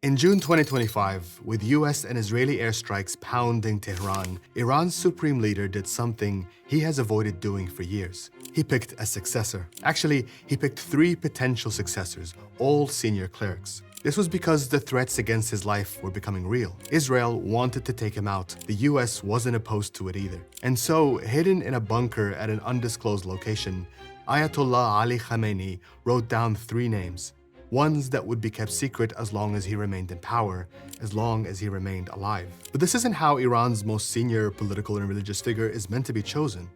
In June 2025, with US and Israeli airstrikes pounding Tehran, Iran's supreme leader did something he has avoided doing for years. He picked a successor. Actually, he picked 3 potential successors, all senior clerics. This was because the threats against his life were becoming real. Israel wanted to take him out. The US wasn't opposed to it either. And so, hidden in a bunker at an undisclosed location, Ayatollah Ali Khamenei wrote down 3 names. Ones that would be kept secret as long as he remained in power, as long as he remained alive. But this isn't how Iran's most senior political and religious figure is meant to be chosen.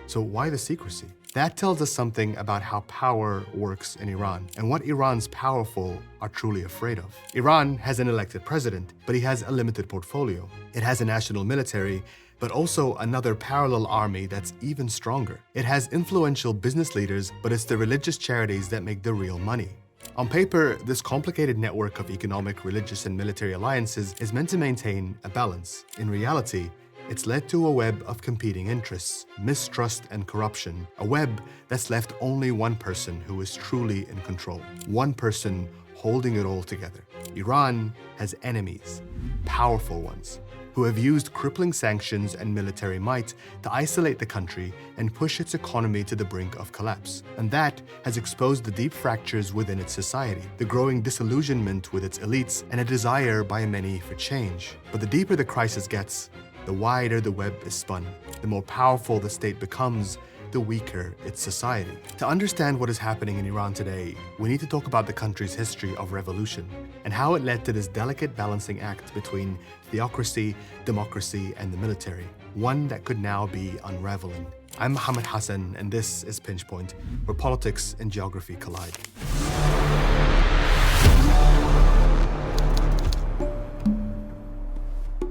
So why the secrecy? That tells us something about how power works in Iran and what Iran's powerful are truly afraid of. Iran has an elected president, but he has a limited portfolio. It has a national military, but also another parallel army that's even stronger. It has influential business leaders, but it's the religious charities that make the real money. On paper, this complicated network of economic, religious, and military alliances is meant to maintain a balance. In reality, it's led to a web of competing interests, mistrust, and corruption. A web that's left only one person who is truly in control. One person holding it all together. Iran has enemies, powerful ones, who have used crippling sanctions and military might to isolate the country and push its economy to the brink of collapse. And that has exposed the deep fractures within its society, the growing disillusionment with its elites, and a desire by many for change. But the deeper the crisis gets, the wider the web is spun. The more powerful the state becomes, the weaker its society. To understand what is happening in Iran today, we need to talk about the country's history of revolution and how it led to this delicate balancing act between theocracy, democracy, and the military, one that could now be unraveling. I'm Mohammed Hassan, and this is Pinch Point, where politics and geography collide.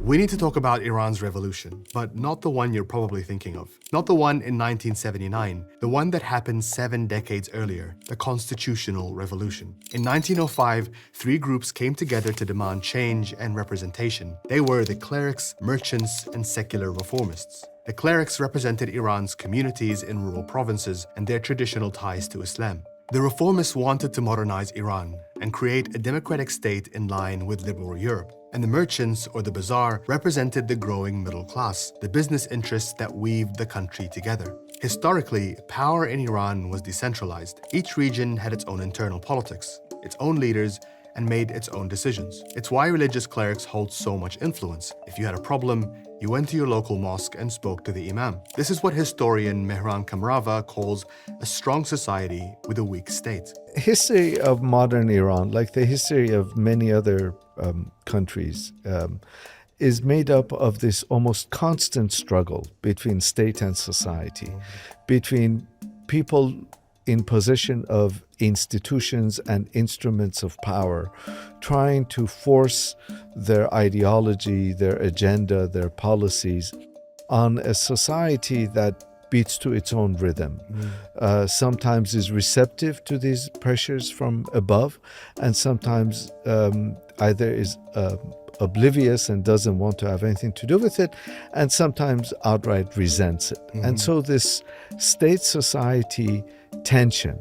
We need to talk about Iran's revolution, but not the one you're probably thinking of. Not the one in 1979, the one that happened 7 decades earlier, the Constitutional Revolution. In 1905, 3 groups came together to demand change and representation. They were the clerics, merchants, and secular reformists. The clerics represented Iran's communities in rural provinces and their traditional ties to Islam. The reformists wanted to modernize Iran and create a democratic state in line with liberal Europe. And the merchants, or the bazaar, represented the growing middle class, the business interests that weaved the country together. Historically, power in Iran was decentralized. Each region had its own internal politics, its own leaders, and made its own decisions. It's why religious clerics hold so much influence. If you had a problem, you went to your local mosque and spoke to the imam. This is what historian Mehran Kamrava calls a strong society with a weak state. History of modern Iran, like the history of many other countries, is made up of this almost constant struggle between state and society, between people in possession of institutions and instruments of power, trying to force their ideology, their agenda, their policies on a society that beats to its own rhythm. Sometimes is receptive to these pressures from above, and sometimes either is oblivious and doesn't want to have anything to do with it, and sometimes outright resents it. And so this state-society tension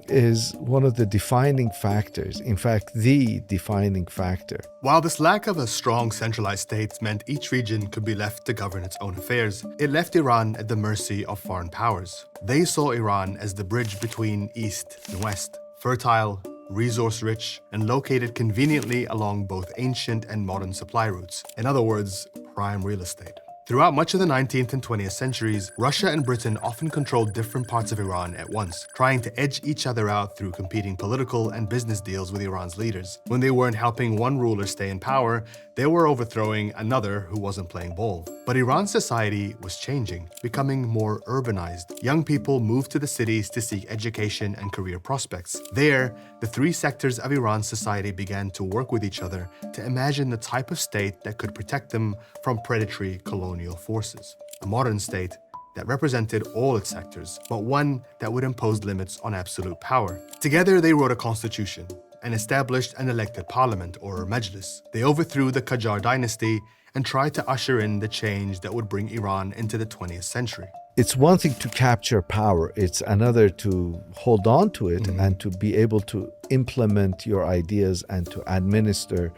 is one of the defining factors, in fact, the defining factor. While this lack of a strong centralized state meant each region could be left to govern its own affairs, it left Iran at the mercy of foreign powers. They saw Iran as the bridge between East and West, fertile, resource-rich, and located conveniently along both ancient and modern supply routes. In other words, prime real estate. Throughout much of the 19th and 20th centuries, Russia and Britain often controlled different parts of Iran at once, trying to edge each other out through competing political and business deals with Iran's leaders. When they weren't helping one ruler stay in power, they were overthrowing another who wasn't playing ball. But Iran's society was changing, becoming more urbanized. Young people moved to the cities to seek education and career prospects. There, the 3 sectors of Iran's society began to work with each other to imagine the type of state that could protect them from predatory colonial forces. A modern state that represented all its sectors, but one that would impose limits on absolute power. Together, they wrote a constitution and established an elected parliament, or majlis. They overthrew the Qajar dynasty and tried to usher in the change that would bring Iran into the 20th century. It's one thing to capture power, it's another to hold on to it and to be able to implement your ideas and to administer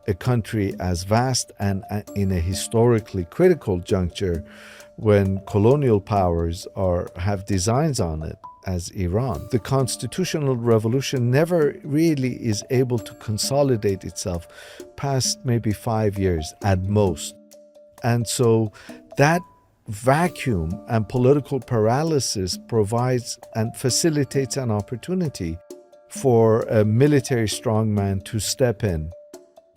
a country as vast and in a historically critical juncture when colonial powers have designs on it as Iran. The constitutional revolution never really is able to consolidate itself past maybe 5 years at most. And so that vacuum and political paralysis provides and facilitates an opportunity for a military strongman to step in,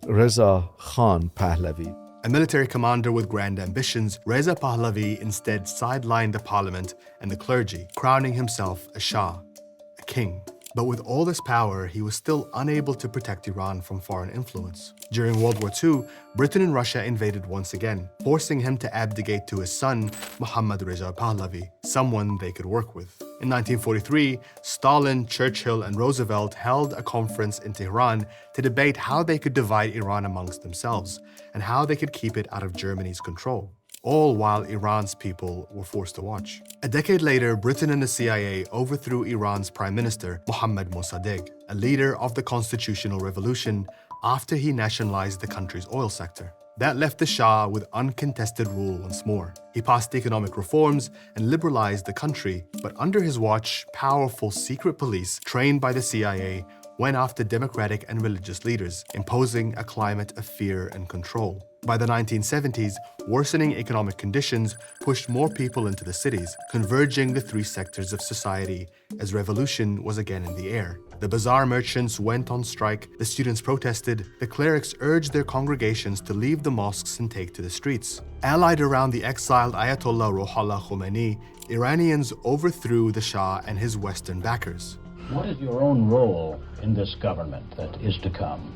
Reza Khan Pahlavi. A military commander with grand ambitions, Reza Pahlavi instead sidelined the parliament and the clergy, crowning himself a Shah, a king. But with all this power, he was still unable to protect Iran from foreign influence. During World War II, Britain and Russia invaded once again, forcing him to abdicate to his son, Mohammad Reza Pahlavi, someone they could work with. In 1943, Stalin, Churchill, and Roosevelt held a conference in Tehran to debate how they could divide Iran amongst themselves and how they could keep it out of Germany's control, all while Iran's people were forced to watch. A decade later, Britain and the CIA overthrew Iran's Prime Minister, Mohammad Mossadegh, a leader of the Constitutional Revolution, after he nationalized the country's oil sector. That left the Shah with uncontested rule once more. He passed economic reforms and liberalized the country, but under his watch, powerful secret police trained by the CIA went after democratic and religious leaders, imposing a climate of fear and control. By the 1970s, worsening economic conditions pushed more people into the cities, converging the three sectors of society as revolution was again in the air. The bazaar merchants went on strike, the students protested, the clerics urged their congregations to leave the mosques and take to the streets. Allied around the exiled Ayatollah Ali Khamenei, Iranians overthrew the Shah and his Western backers. What is your own role in this government that is to come?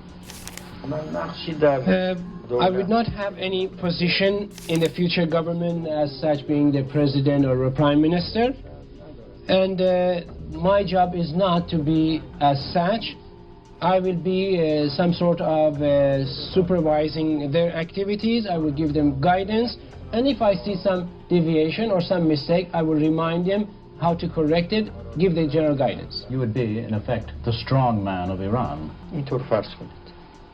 I would not have any position in the future government as such, being the president or a prime minister. And my job is not to be as such. I will be some sort of supervising their activities. I will give them guidance. And if I see some deviation or some mistake, I will remind them how to correct it, give the general guidance. You would be, in effect, the strong man of Iran.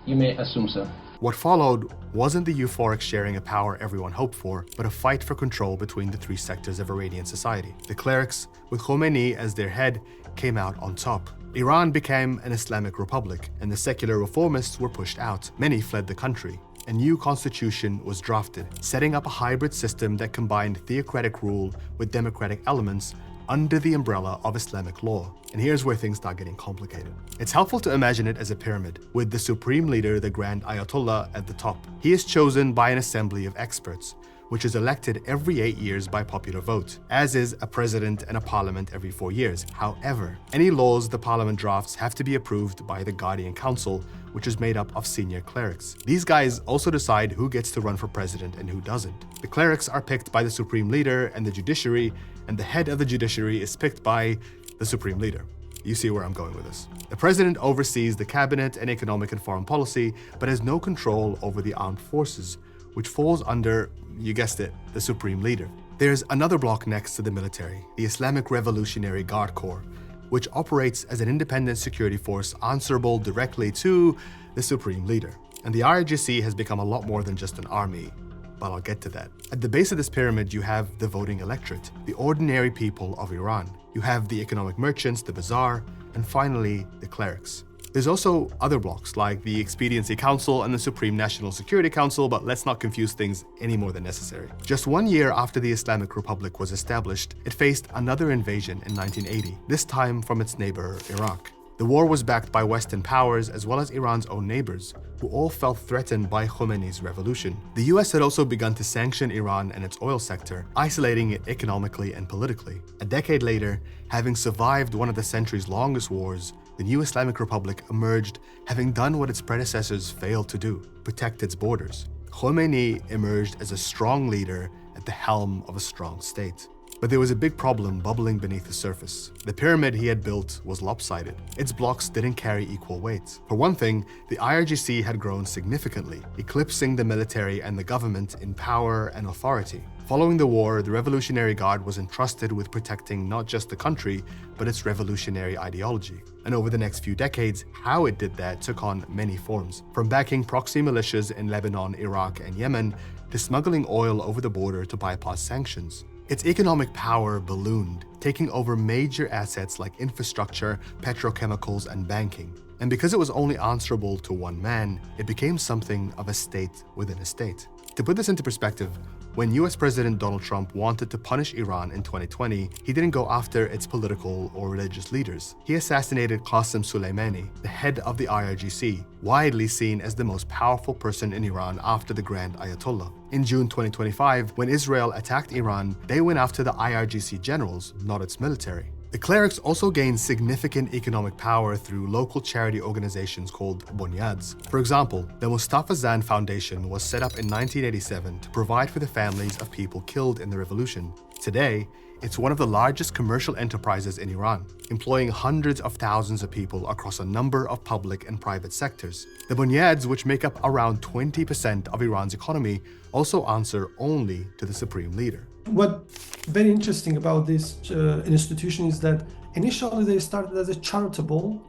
You may assume so. What followed wasn't the euphoric sharing of power everyone hoped for, but a fight for control between the three sectors of Iranian society. The clerics, with Khomeini as their head, came out on top. Iran became an Islamic republic, and the secular reformists were pushed out. Many fled the country. A new constitution was drafted, setting up a hybrid system that combined theocratic rule with democratic elements under the umbrella of Islamic law. And here's where things start getting complicated. It's helpful to imagine it as a pyramid, with the supreme leader, the Grand Ayatollah, at the top. He is chosen by an assembly of experts, which is elected every 8 years by popular vote, as is a president and a parliament every 4 years. However, any laws the parliament drafts have to be approved by the Guardian Council, which is made up of senior clerics. These guys also decide who gets to run for president and who doesn't. The clerics are picked by the supreme leader and the judiciary, and the head of the judiciary is picked by the supreme leader. You see where I'm going with this. The president oversees the cabinet and economic and foreign policy, but has no control over the armed forces, which falls under, you guessed it, the supreme leader. There's another block next to the military, the Islamic Revolutionary Guard Corps, which operates as an independent security force answerable directly to the supreme leader. And the IRGC has become a lot more than just an army, but I'll get to that. At the base of this pyramid, you have the voting electorate, the ordinary people of Iran. You have the economic merchants, the bazaar, and finally, the clerics. There's also other blocks like the Expediency Council and the Supreme National Security Council, but let's not confuse things any more than necessary. Just 1 year after the Islamic Republic was established, it faced another invasion in 1980, this time from its neighbor, Iraq. The war was backed by Western powers as well as Iran's own neighbors, who all felt threatened by Khomeini's revolution. The US had also begun to sanction Iran and its oil sector, isolating it economically and politically. A decade later, having survived one of the century's longest wars, the new Islamic Republic emerged having done what its predecessors failed to do, protect its borders. Khomeini emerged as a strong leader at the helm of a strong state. But there was a big problem bubbling beneath the surface. The pyramid he had built was lopsided. Its blocks didn't carry equal weight. For one thing, the IRGC had grown significantly, eclipsing the military and the government in power and authority. Following the war, the Revolutionary Guard was entrusted with protecting not just the country, but its revolutionary ideology. And over the next few decades, how it did that took on many forms. From backing proxy militias in Lebanon, Iraq, and Yemen, to smuggling oil over the border to bypass sanctions. Its economic power ballooned, taking over major assets like infrastructure, petrochemicals, and banking. And because it was only answerable to one man, it became something of a state within a state. To put this into perspective, when US President Donald Trump wanted to punish Iran in 2020, he didn't go after its political or religious leaders. He assassinated Qasem Soleimani, the head of the IRGC, widely seen as the most powerful person in Iran after the Grand Ayatollah. In June 2025, when Israel attacked Iran, they went after the IRGC generals, not its military. The clerics also gained significant economic power through local charity organizations called bunyads. For example, the Mustafa Zan Foundation was set up in 1987 to provide for the families of people killed in the revolution. Today, it's one of the largest commercial enterprises in Iran, employing hundreds of thousands of people across a number of public and private sectors. The bunyads, which make up around 20% of Iran's economy, also answer only to the supreme leader. What's very interesting about this institution is that initially they started as a charitable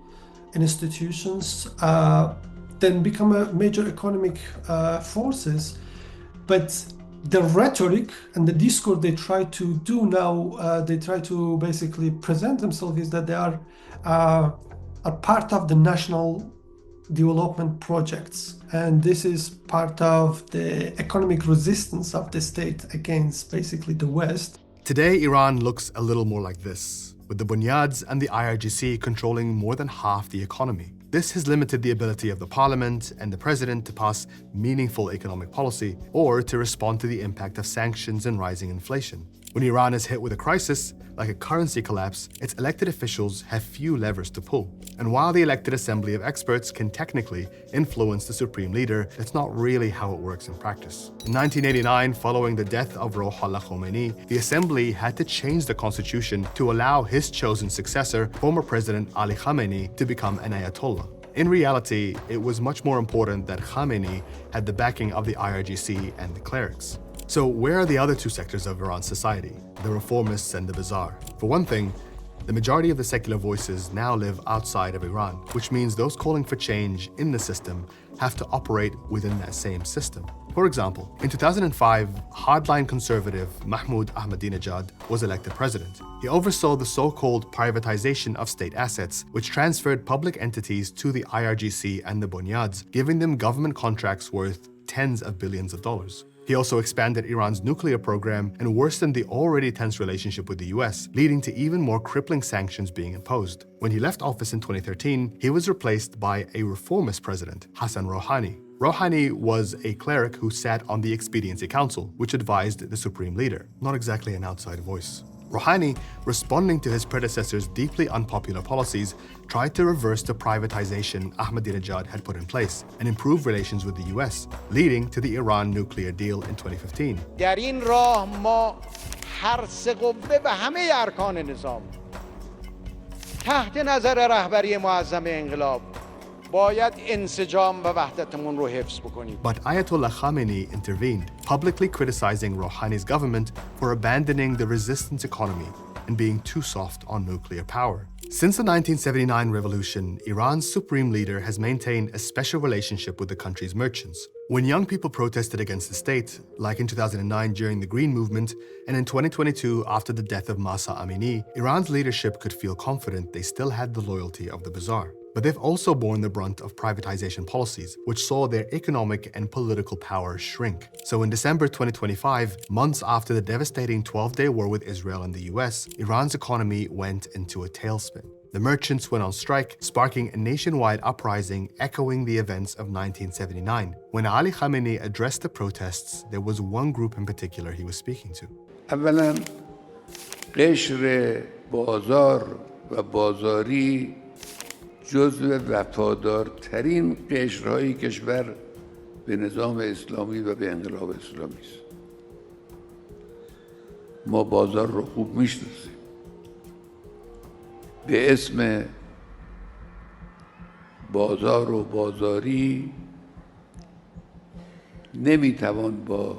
institutions, then become a major economic forces. But the rhetoric and the discourse they try to do now, they try to basically present themselves is that they are part of the national development projects. And this is part of the economic resistance of the state against basically the West. Today, Iran looks a little more like this, with the bunyads and the IRGC controlling more than half the economy. This has limited the ability of the parliament and the president to pass meaningful economic policy or to respond to the impact of sanctions and rising inflation. When Iran is hit with a crisis, like a currency collapse, its elected officials have few levers to pull. And while the elected assembly of experts can technically influence the supreme leader, that's not really how it works in practice. In 1989, following the death of Ayatollah Ali Khamenei, the assembly had to change the constitution to allow his chosen successor, former President Ali Khamenei, to become an Ayatollah. In reality, it was much more important that Khamenei had the backing of the IRGC and the clerics. So where are the other two sectors of Iran's society, the reformists and the bazaar? For one thing, the majority of the secular voices now live outside of Iran, which means those calling for change in the system have to operate within that same system. For example, in 2005, hardline conservative Mahmoud Ahmadinejad was elected president. He oversaw the so-called privatization of state assets, which transferred public entities to the IRGC and the bunyads, giving them government contracts worth tens of billions of dollars. He also expanded Iran's nuclear program and worsened the already tense relationship with the US, leading to even more crippling sanctions being imposed. When he left office in 2013, he was replaced by a reformist president, Hassan Rouhani. Rouhani was a cleric who sat on the Expediency Council, which advised the supreme leader, not exactly an outside voice. Rouhani, responding to his predecessor's deeply unpopular policies, tried to reverse the privatization Ahmadinejad had put in place and improve relations with the US, leading to the Iran nuclear deal in 2015. در این راه ما هر سه قوه و همه ارکان نظام تحت نظر رهبری معظم انقلاب باید انسجام و وحدتمون رو حفظ بکنیم. But Ayatollah Khamenei intervened, publicly criticizing Rouhani's government for abandoning the resistance economy and being too soft on nuclear power. Since the 1979 revolution, Iran's supreme leader has maintained a special relationship with the country's merchants. When young people protested against the state, like in 2009 during the Green Movement, and in 2022 after the death of Mahsa Amini, Iran's leadership could feel confident they still had the loyalty of the bazaar. But they've also borne the brunt of privatization policies, which saw their economic and political power shrink. So in December 2025, months after the devastating 12-day war with Israel and the US, Iran's economy went into a tailspin. The merchants went on strike, sparking a nationwide uprising echoing the events of 1979. When Ali Khamenei addressed the protests, there was one group in particular he was speaking to. اولا قشر بازار و بازاری جزو وفادارترین قشرهای کشور به نظام اسلامی و به انقلاب اسلامی است. ما بازار رو خوب میشناسیم. به اسم بازار و بازاری نمیتوان با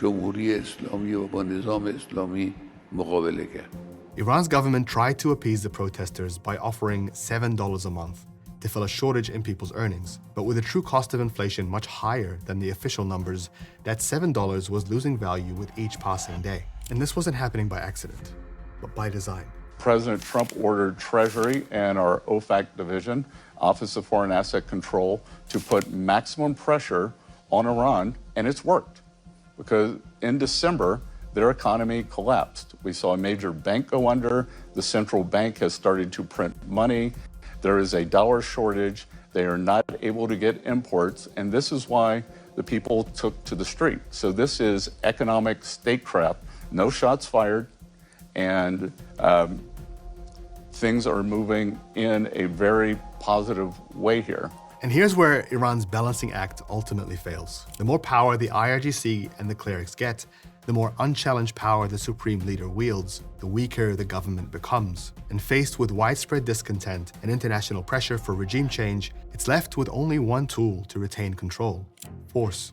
جمهوری اسلامی و با نظام اسلامی مقابله کرد. Iran's government tried to appease the protesters by offering $7 a month to fill a shortage in people's earnings. But with the true cost of inflation much higher than the official numbers, that $7 was losing value with each passing day. And this wasn't happening by accident, but by design. President Trump ordered Treasury and our OFAC division, Office of Foreign Asset Control, to put maximum pressure on Iran, and it's worked. Because in December, their economy collapsed. We saw a major bank go under. The central bank has started to print money. There is a dollar shortage. They are not able to get imports. And this is why the people took to the street. So this is economic statecraft. No shots fired. And things are moving in a very positive way here. And here's where Iran's balancing act ultimately fails. The more power the IRGC and the clerics get, the more unchallenged power the supreme leader wields, the weaker the government becomes. And faced with widespread discontent and international pressure for regime change, it's left with only one tool to retain control: force.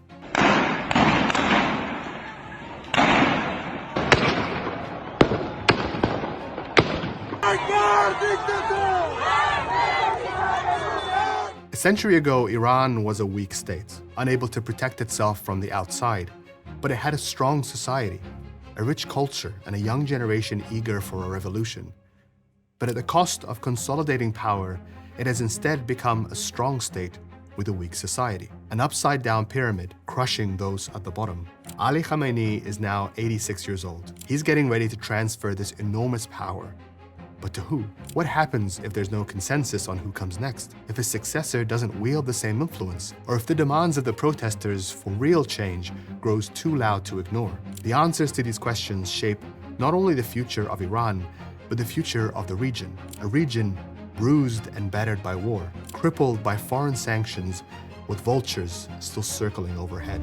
A century ago, Iran was a weak state, unable to protect itself from the outside. But it had a strong society, a rich culture, and a young generation eager for a revolution. But at the cost of consolidating power, it has instead become a strong state with a weak society, an upside-down pyramid crushing those at the bottom. Ali Khamenei is now 86 years old. He's getting ready to transfer this enormous power. But to who? What happens if there's no consensus on who comes next? If his successor doesn't wield the same influence? Or if the demands of the protesters for real change grows too loud to ignore? The answers to these questions shape not only the future of Iran, but the future of the region. A region bruised and battered by war, crippled by foreign sanctions, with vultures still circling overhead.